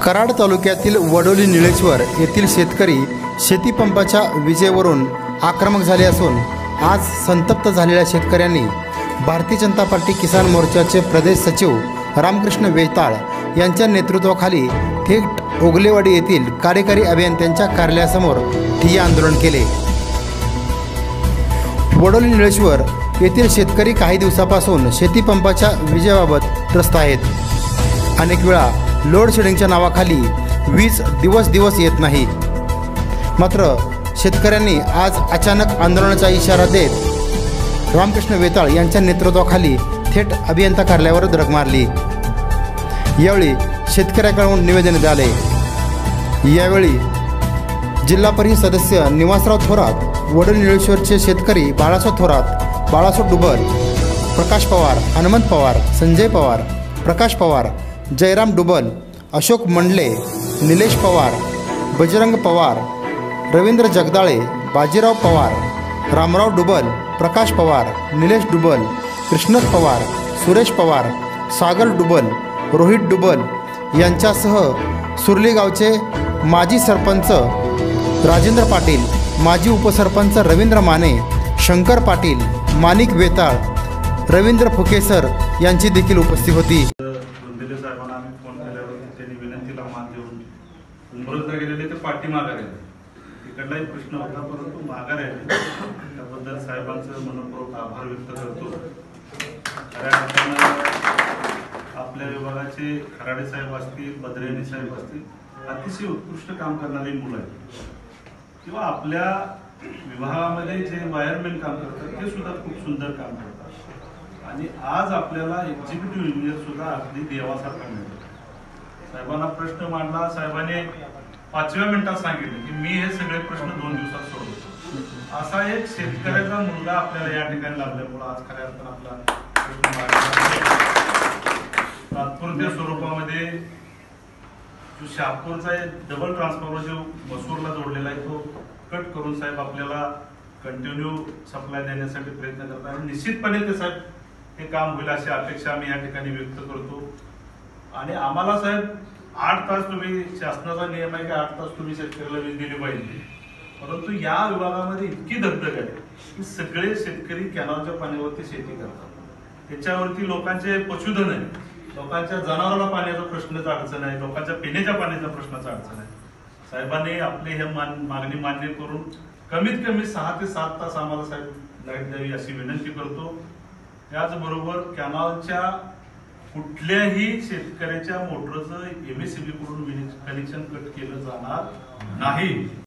कराड तालुक्यातील वडोली निळेश्वर येथील शेतकरी शेतीपंपाच्या विजेवरून आक्रमक झाले असून आज संतप्त झालेल्या शेतकऱ्यांनी भारतीय जनता पार्टी किसान मोर्चाचे प्रदेश सचिव रामकृष्ण वेताळ यांच्या नेतृत्वाखाली थेट ओगलेवाडी येथील कार्यकारी अभियंत्यांच्या कार्यालयासमोर ठिय्या आंदोलन केले। वडोली निळेश्वर येथील शेतकरी काही दिवसापासून शेतीपंपाच्या विजेबाबत त्रस्त आहेत। अनेक वेळा लोड शेडिंगच्या नावाखाली वीज दिवस येत नाही। मात्र शेतकऱ्यांनी आज अचानक आंदोलनाचा इशारा देत रामकृष्ण वेताळ यांच्या नेतृत्वाखाली थेट अभियंता कार्यालयावर धडक मारली। यावेळी शेतकऱ्यांकडून निवेदन झाले। यावेळी जिल्हा परिषद सदस्य निवासराव थोरात, वडोली निळेश्वरचे शेतकरी बाळासाहेब थोरात, बाळासाहेब डुबल, प्रकाश पवार, हनुमंत पवार, संजय पवार, प्रकाश पवार, जयराम डुबल, अशोक मंडले, निलेश पवार, बजरंग पवार, रवींद्र जगदाळे, बाजीराव पवार, रामराव डुबल, प्रकाश पवार, निलेश डुबल, कृष्णत पवार, सुरेश पवार, सागर डुबल, रोहित डुबल यांच्यासह सुरली गावचे माजी सरपंच राजेंद्र पाटील, माजी उपसरपंच रवींद्र माने, शंकर पाटील, माणिक वेताळ, रवींद्र फुकेसर यांची देखील उपस्थिती होती। साहेबांना आम्ही फोन केल्यावर त्यांनी विनंतीला मान देऊन उंबरजला गेलेले ते पाठी माघार आले। तिकडलाही प्रश्न होता परंतु माघार आले, त्याबद्दल साहेबांचं मनपूर्वक आभार व्यक्त करतो। खऱ्या अर्थानं आपल्या विभागाचे खराडे साहेब असतील, बद्रेणी साहेब असतील, अतिशय उत्कृष्ट काम करणारी मुलं आहेत किंवा आपल्या विभागामध्ये जे वायरमॅन काम करतात ते सुद्धा खूप सुंदर काम करतात आणि आज आपल्याला एक्झिक्युटिव्ह इंजिनियर सुद्धा अगदी देवासारखा मिळतो। साहेबांना प्रश्न मांडला, साहेबांनी 5व्या मिनिटात सांगितलं की मी हे सगळे प्रश्न 2 दिवसात सोडवतो। असा एक शेतकऱ्याचा मुलगा आपल्याला या ठिकाणी लाभल्यामुळे आज खऱ्या अर्थानं आपला तात्पुरत्या स्वरूपामध्ये जो शहापूरचा डबल ट्रान्सफॉर्मर जो मसूरला जोडलेला आहे तो कट करून साहेब आपल्याला कंटिन्यू सप्लाय देण्यासाठी प्रयत्न करतात आणि निश्चितपणे ते साहेब हे काम होईल अशी अपेक्षा आम्ही या ठिकाणी व्यक्त करतो। आणि आम्हाला साहेब 8 तास तुम्ही, शासनाचा नियम आहे की 8 तास तुम्ही शेतकऱ्याला वीज दिली पाहिजे, परंतु या विभागामध्ये इतकी दगदग आहे की सगळे शेतकरी कॅनलच्या पाण्यावरती शेती करतात, त्याच्यावरती लोकांचे पशुधन आहे, लोकांच्या जनावरांना पाण्याचा प्रश्नाचा अडचण आहे, लोकांच्या पिण्याच्या पाण्याचा प्रश्नाचा अडचण आहे। साहेबांनी आपली हे मागणी मान्य करून कमीत कमी 6 ते 7 तास आम्हाला साहेब लाईट द्यावी अशी विनंती करतो। त्याचबरोबर कॅनलच्या कुठल्याही शेतकऱ्याच्या मोटरचं MSEB कडून कनेक्शन कट केलं जाणार नाही।